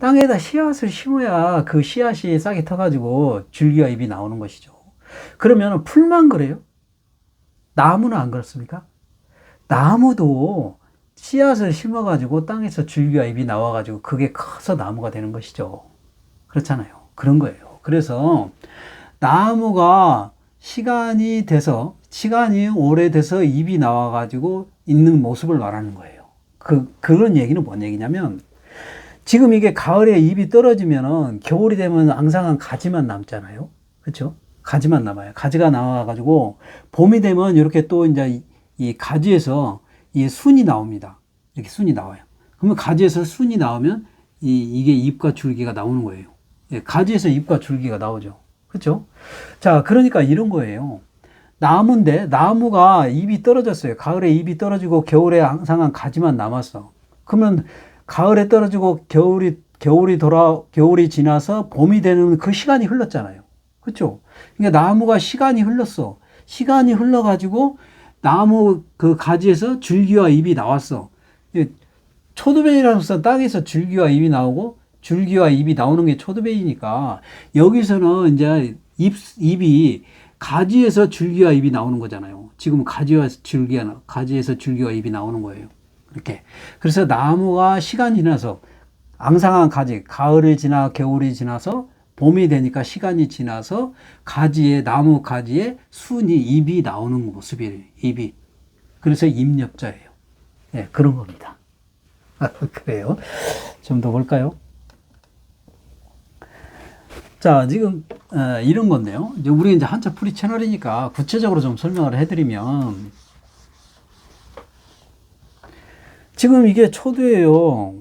땅에다 씨앗을 심어야 그 씨앗이 싹이 터가지고 줄기와 잎이 나오는 것이죠. 그러면 풀만 그래요? 나무는 안 그렇습니까? 나무도 씨앗을 심어가지고 땅에서 줄기와 잎이 나와가지고 그게 커서 나무가 되는 것이죠. 그렇잖아요. 그런 거예요. 그래서 나무가 시간이 오래돼서 잎이 나와가지고 있는 모습을 말하는 거예요. 그런 얘기는 뭔 얘기냐면, 지금 이게 가을에 잎이 떨어지면은 겨울이 되면 앙상한 가지만 남잖아요. 그렇죠? 가지만 남아요. 가지가 나와가지고 봄이 되면 이렇게 또 이제 이 가지에서 이 순이 나옵니다. 이렇게 순이 나와요. 그러면 가지에서 순이 나오면 이게 잎과 줄기가 나오는 거예요. 예, 가지에서 잎과 줄기가 나오죠. 그렇죠? 자, 그러니까 이런 거예요. 나무인데 나무가 잎이 떨어졌어요. 가을에 잎이 떨어지고 겨울에 앙상한 가지만 남았어. 그러면 가을에 떨어지고 겨울이 지나서 봄이 되는 그 시간이 흘렀잖아요. 그렇죠? 그러니까 나무가 시간이 흘렀어. 시간이 흘러가지고 나무 그 가지에서 줄기와 잎이 나왔어. 초두배이라서 땅에서 줄기와 잎이 나오고 줄기와 잎이 나오는 게 초두배이니까 여기서는 이제 잎이 가지에서 줄기와 잎이 나오는 거잖아요. 지금 가지에서 줄기와 잎이 나오는 거예요. 이렇게. 그래서 나무가 시간이 지나서 앙상한 가지, 가을이 지나 겨울이 지나서 봄이 되니까 시간이 지나서 나무 가지에 순이 잎이 나오는 모습이에요. 잎이. 그래서 잎엽자예요. 네, 그런 겁니다. 그래요. 좀 더 볼까요? 자, 지금 이런 건데요. 우리 이제 한자풀이 채널이니까 구체적으로 좀 설명을 해드리면, 지금 이게 초두예요.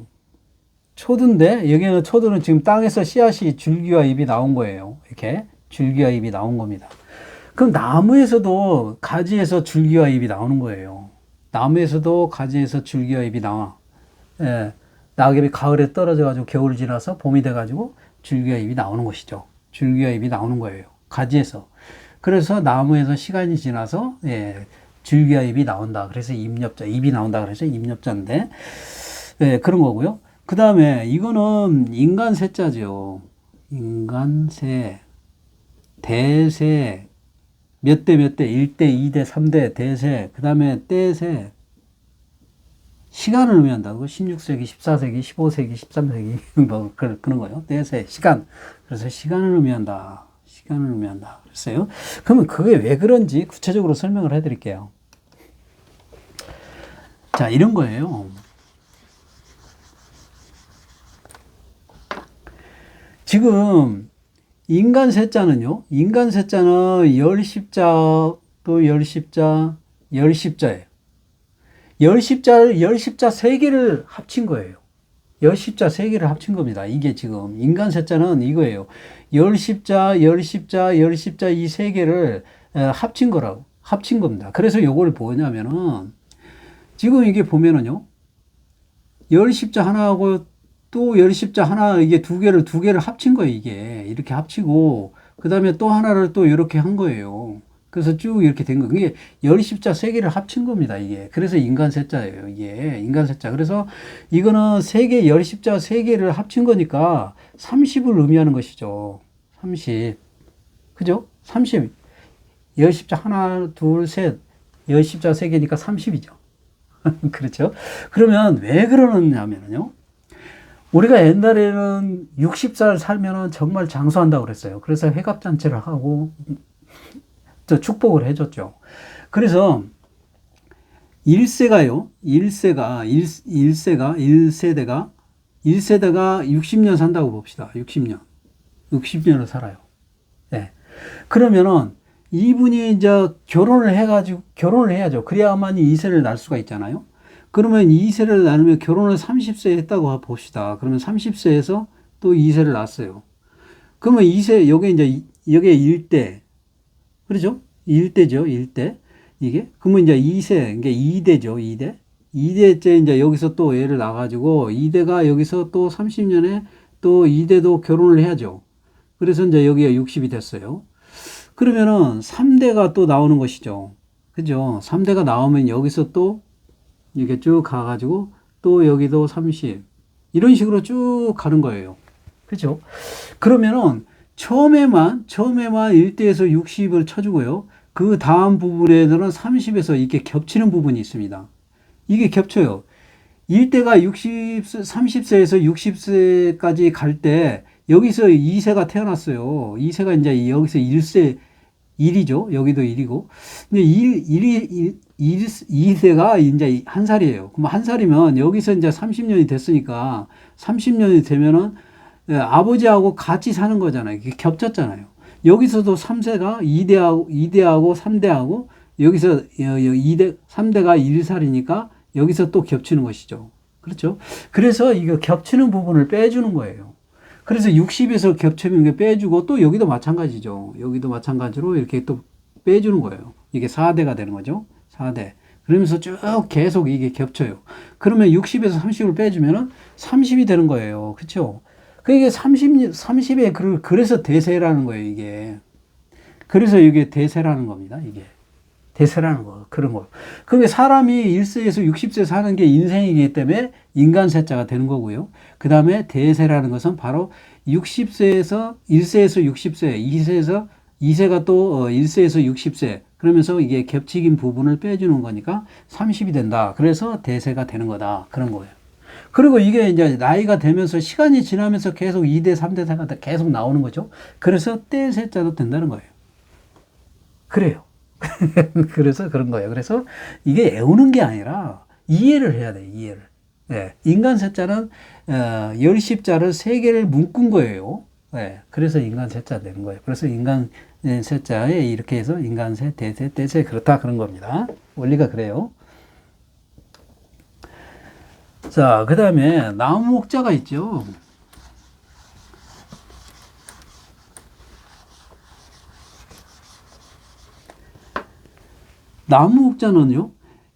초두인데 여기는 초두는 지금 땅에서 씨앗이 줄기와 잎이 나온 거예요. 이렇게 줄기와 잎이 나온 겁니다. 그럼 나무에서도 가지에서 줄기와 잎이 나오는 거예요. 나무에서도 가지에서 줄기와 잎이 나와. 예, 낙엽이 가을에 떨어져가지고 겨울이 지나서 봄이 돼가지고 줄기와 잎이 나오는 것이죠. 줄기와 잎이 나오는 거예요. 가지에서. 그래서 나무에서 시간이 지나서 줄기와 잎이 나온다. 그래서 잎엽자, 잎이 나온다. 그래서 잎엽자인데 그런 거고요. 그 다음에 이거는 인간세자죠. 인간세, 대세, 몇 대, 1대, 2대, 3대, 대세, 그 다음에 때세, 시간을 의미한다고. 16세기, 14세기, 15세기, 13세기, 뭐, 그런 거예요. 때세, 시간. 그래서 시간을 의미한다. 시간을 의미한다. 그랬어요. 그러면 그게 왜 그런지 구체적으로 설명을 해 드릴게요. 자, 이런 거예요. 지금, 인간세자는요, 열십자, 또 열십자예요. 열십자 세 개를 합친 거예요. 열십자 세 개를 합친 겁니다. 이게 지금 인간세자는 이거예요. 열십자 이 세 개를 합친 겁니다. 그래서 요걸 뭐냐면은 지금 이게 보면은요, 열십자 하나하고 또 열십자 하나, 이게 두 개를 합친 거예요. 이게 이렇게 합치고 그 다음에 또 하나를 또 이렇게 한 거예요. 그래서 쭉 이렇게 된 거예요. 이게 열십자 세 개를 합친 겁니다. 이게. 그래서 인간세자예요. 이게 인간세자. 그래서 이거는 열십자 세 개를 합친 거니까 30을 의미하는 것이죠. 30. 그죠? 30. 열십자 하나, 둘, 셋. 열십자 세 개니까 30이죠. 그렇죠? 그러면 왜 그러느냐면요. 우리가 옛날에는 60살 살면은 정말 장수한다고 그랬어요. 그래서 회갑잔치를 하고 축복을 해줬죠. 그래서 1세대가 60년 산다고 봅시다. 60년을 살아요. 네. 그러면은 이분이 이제 결혼을 해야죠. 그래야만이 2세를 낳을 수가 있잖아요. 그러면 2세를 낳으면 결혼을 30세에 했다고 봅시다. 그러면 30세에서 또 2세를 낳았어요. 그러면 2세, 여기에 1대. 그렇죠? 1대죠, 1대. 이게. 그러면 이제 2세, 이게 2대죠, 2대. 2대째 이제 여기서 또 애를 낳아가지고 2대가 여기서 또 30년에 또 2대도 결혼을 해야죠. 그래서 이제 여기가 60이 됐어요. 그러면은 3대가 또 나오는 것이죠. 그죠? 3대가 나오면 여기서 또 이렇게 쭉 가가지고 또 여기도 30. 이런 식으로 쭉 가는 거예요. 그렇죠? 그러면은 처음에만 1대에서 60을 쳐주고요. 그 다음 부분에서는 30에서 이렇게 겹치는 부분이 있습니다. 이게 겹쳐요. 1대가 30세에서 60세까지 갈 때 여기서 2세가 태어났어요. 2세가 이제 여기서 1세 1이죠. 여기도 1이고. 근데 2세가 이제 한 살이에요. 그럼 한 살이면 여기서 이제 30년이 됐으니까 30년이 되면은 아버지하고 같이 사는 거잖아요. 이게 겹쳤잖아요. 여기서도 3세가 2대하고 3대하고 여기서 2대, 3대가 1살이니까 여기서 또 겹치는 것이죠. 그렇죠? 그래서 이거 겹치는 부분을 빼주는 거예요. 그래서 60에서 겹치는 게 빼주고 또 여기도 마찬가지죠. 여기도 마찬가지로 이렇게 또 빼주는 거예요. 이게 4대가 되는 거죠. 4대. 그러면서 쭉 계속 이게 겹쳐요. 그러면 60에서 30을 빼주면은 30이 되는 거예요. 그렇죠? 그게 30에 그래서 대세라는 거예요, 이게. 그래서 이게 대세라는 겁니다, 이게. 대세라는 거, 그런 거. 그러니까 사람이 1세에서 60세 사는 게 인생이기 때문에 인간세자가 되는 거고요. 그 다음에 대세라는 것은 바로 60세에서 1세에서 60세, 2세가 또 1세에서 60세. 그러면서 이게 겹치긴 부분을 빼주는 거니까 30이 된다. 그래서 대세가 되는 거다. 그런 거예요. 그리고 이게 이제 나이가 되면서 시간이 지나면서 계속 2대, 3대, 4가 계속 나오는 거죠. 그래서 떼세자도 된다는 거예요. 그래요. 그래서 그런 거예요. 그래서 이게 애우는 게 아니라 이해를 해야 돼요. 이해를. 네. 인간 세자는 열십자를 세 개를 묶은 거예요. 네. 그래서 인간 세자 되는 거예요. 그래서 인간 세자에 이렇게 해서 인간세, 대세, 떼세 그렇다 그런 겁니다. 원리가 그래요. 자, 그 다음에 나무 목자가 있죠. 나무 목자는요,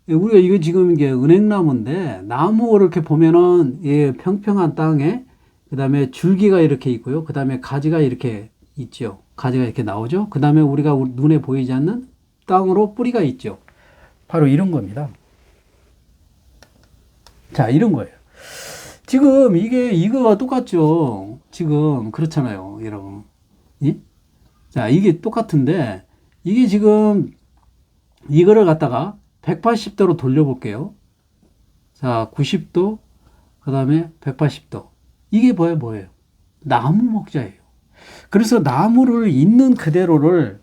우리가 이거 지금 이게 은행나무인데, 나무 이렇게 보면은, 예, 평평한 땅에, 그 다음에 줄기가 이렇게 있고요. 그 다음에 가지가 이렇게 있죠. 가지가 이렇게 나오죠. 그 다음에 우리가 눈에 보이지 않는 땅으로 뿌리가 있죠. 바로 이런 겁니다. 자, 이런 거예요. 지금 이게 이거와 똑같죠. 지금 그렇잖아요, 여러분. 예? 자, 이게 똑같은데, 이게 지금 이거를 갖다가 180도로 돌려볼게요. 자, 90도, 그 다음에 180도. 이게 뭐예요? 나무 목자예요. 그래서 나무를 있는 그대로를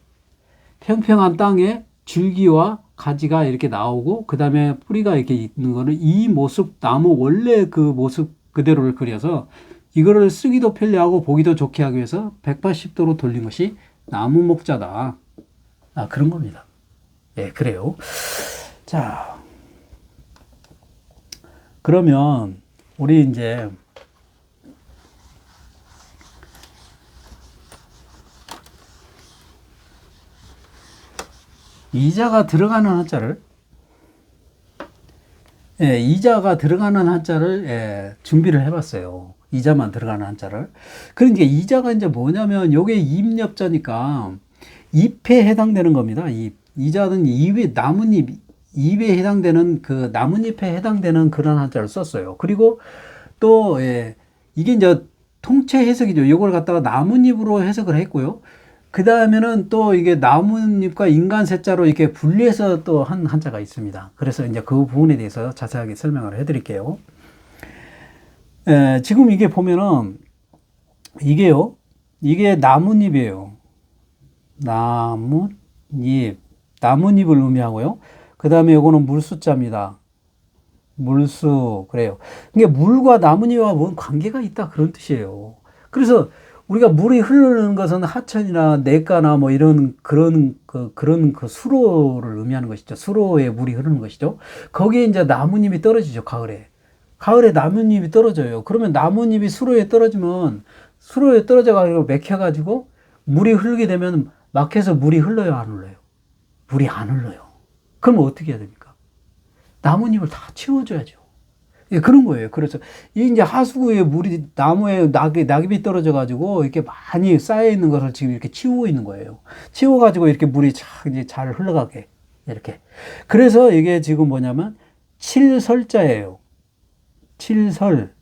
평평한 땅에 줄기와 가지가 이렇게 나오고, 그 다음에 뿌리가 이렇게 있는 거는 이 모습, 나무 원래 그 모습 그대로를 그려서 이거를 쓰기도 편리하고 보기도 좋게 하기 위해서 180도로 돌린 것이 나무 목자다. 아, 그런 겁니다. 예, 그래요. 자, 그러면 우리 이제 이자가 들어가는 한자를 이자가 들어가는 한자를 준비를 해봤어요. 이자만 들어가는 한자를. 그러니까 이자가 이제 뭐냐면 요게 입엽자니까 잎에 해당되는 겁니다. 이자는 잎에 나뭇잎 잎에 해당되는 그 나뭇잎에 해당되는 그런 한자를 썼어요. 그리고 또 이게 이제 통째 해석이죠. 요걸 갖다가 나뭇잎으로 해석을 했고요. 그 다음에는 또 이게 나뭇잎과 인간 세자로 이렇게 분리해서 또 한 한자가 있습니다. 그래서 이제 그 부분에 대해서 자세하게 설명을 해드릴게요. 지금 이게 보면은 이게요, 이게 나뭇잎이에요. 나뭇잎을 의미하고요. 그 다음에 요거는 물수자입니다. 물수, 그래요. 이게 물과 나뭇잎과 뭔 관계가 있다 그런 뜻이에요. 그래서 우리가 물이 흐르는 것은 하천이나 냇가나 뭐 이런 그런 그 수로를 의미하는 것이죠. 수로에 물이 흐르는 것이죠. 거기에 이제 나뭇잎이 떨어지죠. 가을에 나뭇잎이 떨어져요. 그러면 나뭇잎이 수로에 떨어지면 수로에 떨어져가지고 맥혀가지고 물이 흐르게 되면 막혀서 물이 흘러요, 안 흘러요? 물이 안 흘러요. 그러면 어떻게 해야 됩니까? 나뭇잎을 다 치워줘야죠. 예, 그런 거예요. 그래서 이 이제 하수구에 물이 나무에 낙엽이 떨어져 가지고 이렇게 많이 쌓여 있는 것을 지금 이렇게 치우고 있는 거예요. 치워 가지고 이렇게 물이 이제 잘 흘러가게 이렇게. 그래서 이게 지금 뭐냐면 칠설자예요. 칠설.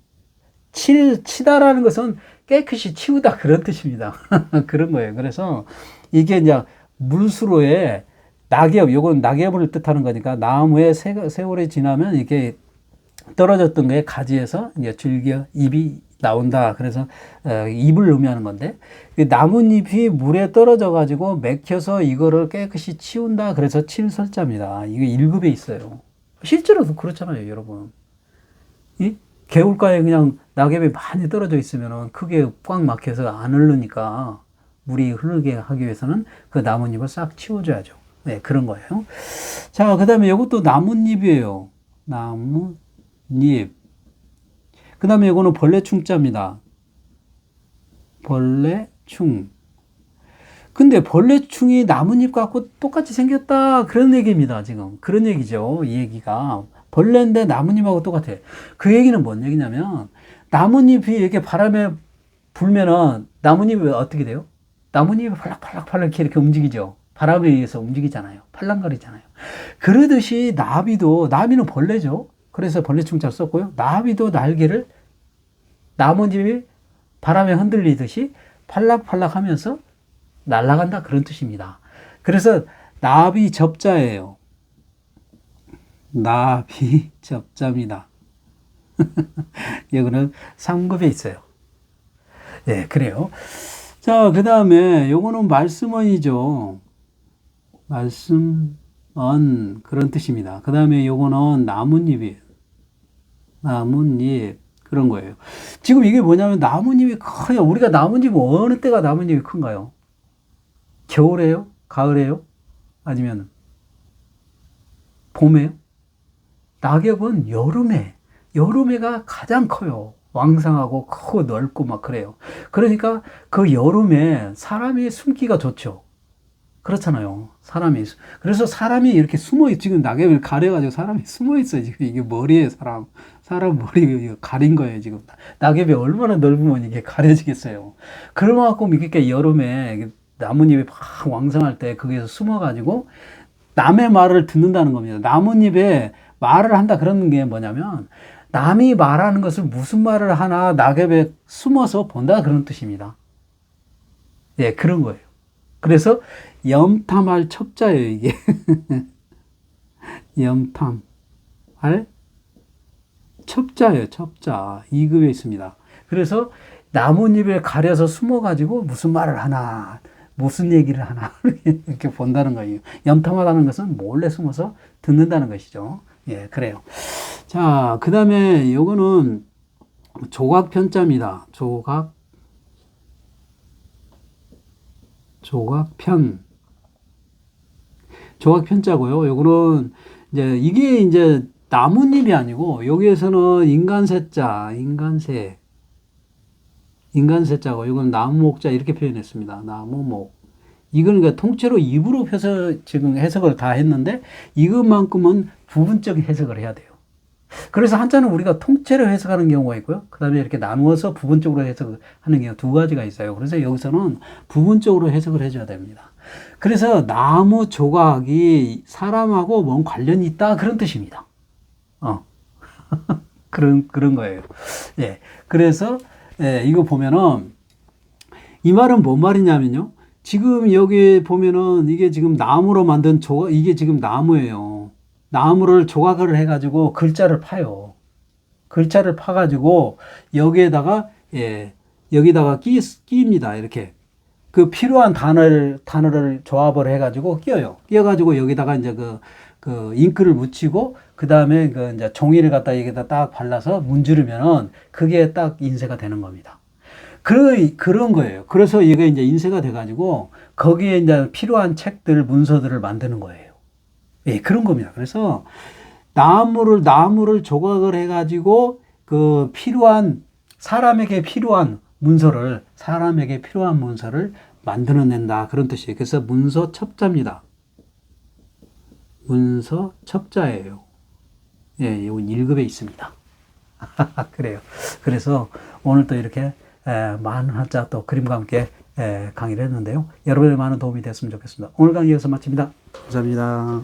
치다라는 것은 깨끗이 치우다 그런 뜻입니다. 그런 거예요. 그래서 이게 이제 물수로에 낙엽, 요건 낙엽을 뜻하는 거니까 나무에 세월이 지나면 이게 떨어졌던 게 가지에서 이제 줄기와 잎이 나온다. 그래서 잎을 의미하는 건데 나뭇잎이 물에 떨어져 가지고 맥혀서 이거를 깨끗이 치운다. 그래서 칠설자입니다. 이게 1급에 있어요. 실제로도 그렇잖아요, 여러분. 이 개울가에 그냥 낙엽이 많이 떨어져 있으면 크게 꽉 막혀서 안 흐르니까 물이 흐르게 하기 위해서는 그 나뭇잎을 싹 치워줘야죠. 네, 그런 거예요. 자, 그 다음에 이것도 나뭇잎이에요. 나뭇잎. 그 다음에 이거는 벌레충자입니다. 벌레충. 근데 벌레충이 나뭇잎 갖고 똑같이 생겼다. 그런 얘기입니다, 지금. 그런 얘기죠, 이 얘기가. 벌레인데 나뭇잎하고 똑같아. 그 얘기는 뭔 얘기냐면, 나뭇잎이 이렇게 바람에 불면은 나뭇잎이 어떻게 돼요? 나뭇잎이 팔락팔락 이렇게 움직이죠. 바람에 의해서 움직이잖아요. 팔랑거리잖아요. 그러듯이 나비는 벌레죠. 그래서 벌레충자를 썼고요. 나비도 날개를 나뭇잎이 바람에 흔들리듯이 팔락팔락 하면서 날아간다. 그런 뜻입니다. 그래서 나비 접자예요. 나비 접자입니다. 여기는 3급에 있어요. 예, 그래요. 자, 그 다음에 요거는 말씀언이죠. 말씀언 그런 뜻입니다. 그 다음에 요거는 나뭇잎이에요. 나뭇잎 그런 거예요. 지금 이게 뭐냐면 나뭇잎이 커요. 우리가 나뭇잎 어느 때가 나뭇잎이 큰가요? 겨울에요? 가을에요? 아니면 봄에요? 낙엽은 여름에가 가장 커요. 왕성하고 크고 넓고 막 그래요. 그러니까 그 여름에 사람이 숨기가 좋죠. 그렇잖아요. 그래서 사람이 이렇게 지금 낙엽을 가려가지고 사람이 숨어 있어요. 지금 이게 머리에 사람 머리 가린 거예요. 지금 낙엽이 얼마나 넓으면 이게 가려지겠어요. 그러만큼 이렇게 여름에 나뭇잎이 막 왕성할 때 거기에서 숨어가지고 남의 말을 듣는다는 겁니다. 나뭇잎에 말을 한다 그런 게 뭐냐면 남이 말하는 것을 무슨 말을 하나 낙엽에 숨어서 본다 그런 뜻입니다. 예, 그런 거예요. 그래서 염탐할 첩자예요, 이게. 염탐할 첩자예요, 첩자. 2급에 있습니다. 그래서 나뭇잎에 가려서 숨어가지고 무슨 말을 하나, 무슨 얘기를 하나, 이렇게 본다는 거예요. 염탐하다는 것은 몰래 숨어서 듣는다는 것이죠. 예, 그래요. 자, 그 다음에 요거는 조각편자입니다. 조각편자고요. 요거는 이게 이제 나뭇잎이 아니고 여기에서는 인간새자고 이건 나무목자 이렇게 표현했습니다. 나무목. 이건 그러니까 통째로 입으로 지금 해석을 다 했는데 이것만큼은 부분적인 해석을 해야 돼요. 그래서 한자는 우리가 통째로 해석하는 경우가 있고요. 그 다음에 이렇게 나누어서 부분적으로 해석하는 경우 두 가지가 있어요. 그래서 여기서는 부분적으로 해석을 해줘야 됩니다. 그래서 나무 조각이 사람하고 뭔 관련이 있다 그런 뜻입니다. 그런 거예요. 예. 그래서 이거 보면은 이 말은 뭔 말이냐면요. 지금 여기 보면은 이게 지금 나무로 만든 이게 지금 나무예요. 나무를 조각을 해가지고 글자를 파요. 글자를 파가지고 여기에다가 여기다가 끼입니다. 이렇게 그 필요한 단어를 조합을 해가지고 끼어요. 끼어가지고 여기다가 이제 그 잉크를 묻히고 그 다음에 이제 종이를 갖다 여기다 딱 발라서 문지르면은 그게 딱 인쇄가 되는 겁니다. 그런 거예요. 그래서 이게 이제 인쇄가 돼가지고 거기에 이제 필요한 책들, 문서들을 만드는 거예요. 예, 그런 겁니다. 그래서 나무를 조각을 해가지고 사람에게 필요한 문서를 만들어낸다. 그런 뜻이에요. 그래서 문서 첩자입니다. 문서 첩자예요. 예, 이건 1급에 있습니다. 그래요. 그래서 오늘 또 이렇게 많은 한자 또 그림과 함께 강의를 했는데요. 여러분의 많은 도움이 됐으면 좋겠습니다. 오늘 강의 여기서 마칩니다. 감사합니다.